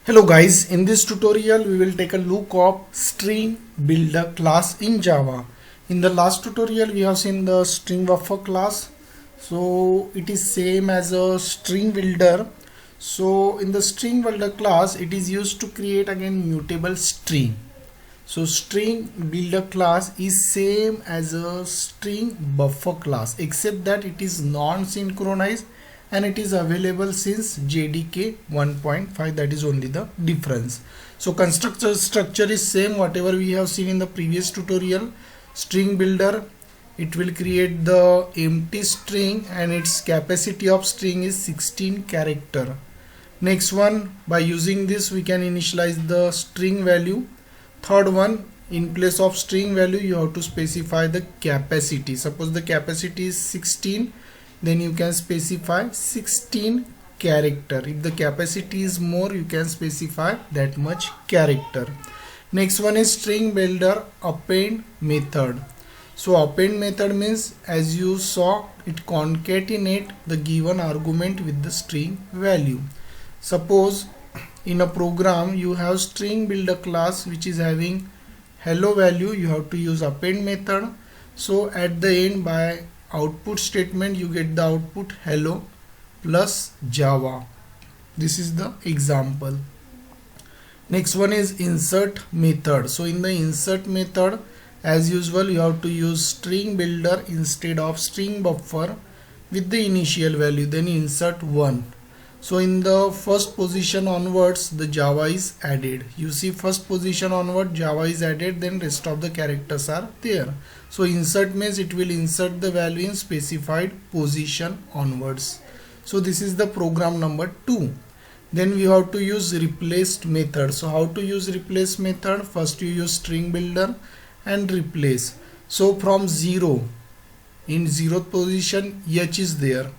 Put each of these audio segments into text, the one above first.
Hello guys, in this tutorial we will take a look of StringBuilder class in Java. In the last tutorial we have seen the StringBuffer class. So it is same as a StringBuilder. So in the StringBuilder class it is used to create again mutable string. So StringBuilder class is same as a StringBuffer class except that it is non-synchronized and it is available since JDK 1.5. That is only the difference. So constructor structure is same whatever we have seen in the previous tutorial. StringBuilder, it will create the empty string and its capacity of string is 16 character. Next one, by using this we can initialize the string value. Third one, in place of string value you have to specify the capacity. Suppose the capacity is 16, then you can specify 16 character. If the capacity is more, you can specify that much character. Next one is StringBuilder append method. So append method means, as you saw, it concatenate the given argument with the string value. Suppose in a program you have StringBuilder class which is having hello value, you have to use append method. So at the end, by output statement you get the output hello plus Java. This is the example. Next one is insert method. So in the insert method, as usual, you have to use StringBuilder instead of StringBuffer with the initial value, then insert 1. So in the first position onwards the Java is added. You see, first position onward Java is added, then rest of the characters are there. So insert means it will insert the value in specified position onwards. So this is the program number 2. Then we have to use replaced method. So how to use replace method? First you use StringBuilder and replace. So from 0, in 0th position H is there,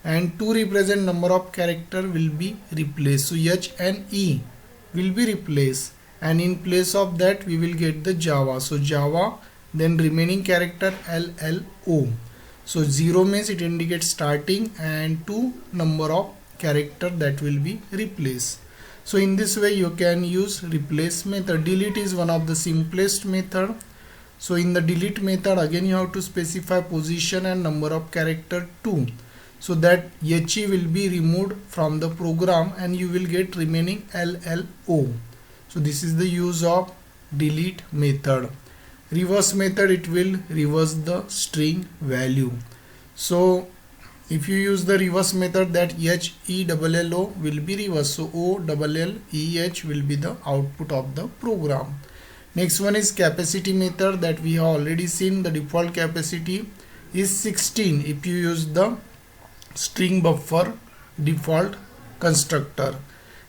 and to represent number of character will be replaced. So H and E will be replaced, and in place of that we will get the Java. So Java, then remaining character LLO. So 0 means it indicates starting, and 2 number of character that will be replaced. So in this way you can use replace method. Delete is one of the simplest method. So in the delete method again you have to specify position and number of character 2. So that HE will be removed from the program and you will get remaining LLO. So this is the use of delete method. Reverse method, it will reverse the string value. So if you use the reverse method, that HELLO will be reversed. So OLLEH will be the output of the program. Next one is capacity method, that we have already seen. The default capacity is 16 if you use the StringBuffer default constructor,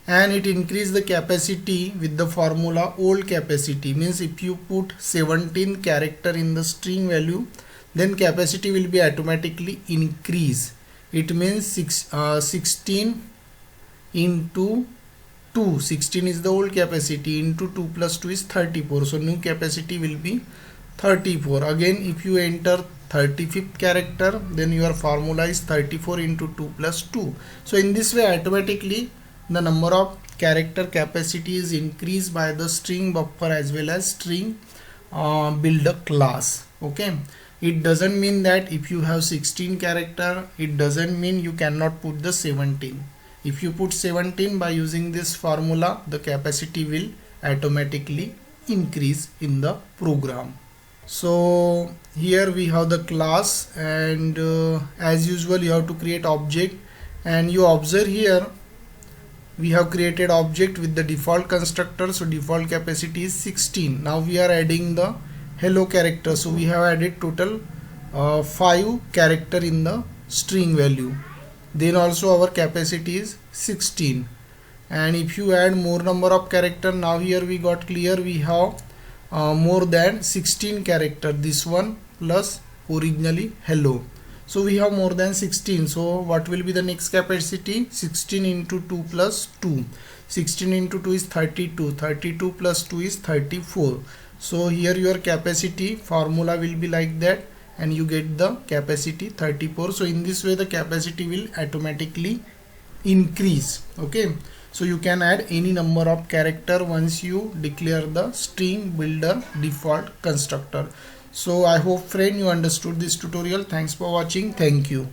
and it increase the capacity with the formula oldcapacity. Means if you put 17 character in the string value, then capacity will be automatically increase. It means 16 into 2, 16 is the old capacity, into 2 plus 2 is 34. So new capacity will be 34. Again if you enter 35th character, then your formula is 34 into 2 plus 2. So in this way automatically the number of character capacity is increased by the StringBuffer as well as StringBuilder class. Okay, it doesn't mean that if you have 16 character, it doesn't mean you cannot put the 17. If you put 17 by using this formula, the capacity will automatically increase in the program. So here we have the class, and as usual you have to create object, and you observe here we have created object with the default constructor. So default capacity is 16. Now we are adding the hello character. So we have added total 5 character in the string value. Then also our capacity is 16, and if you add more number of character, now here we got clear we have more than 16 character, this one plus originally hello. So we have more than 16. So what will be the next capacity? 16 into 2 plus 2. 16 into 2 is 32. 32 plus 2 is 34. So here your capacity formula will be like that, and you get the capacity 34. So in this way the capacity will automatically increase. Okay, So you can add any number of character once you declare the string builder default constructor. So I hope friend you understood this tutorial. Thanks for watching. Thank you.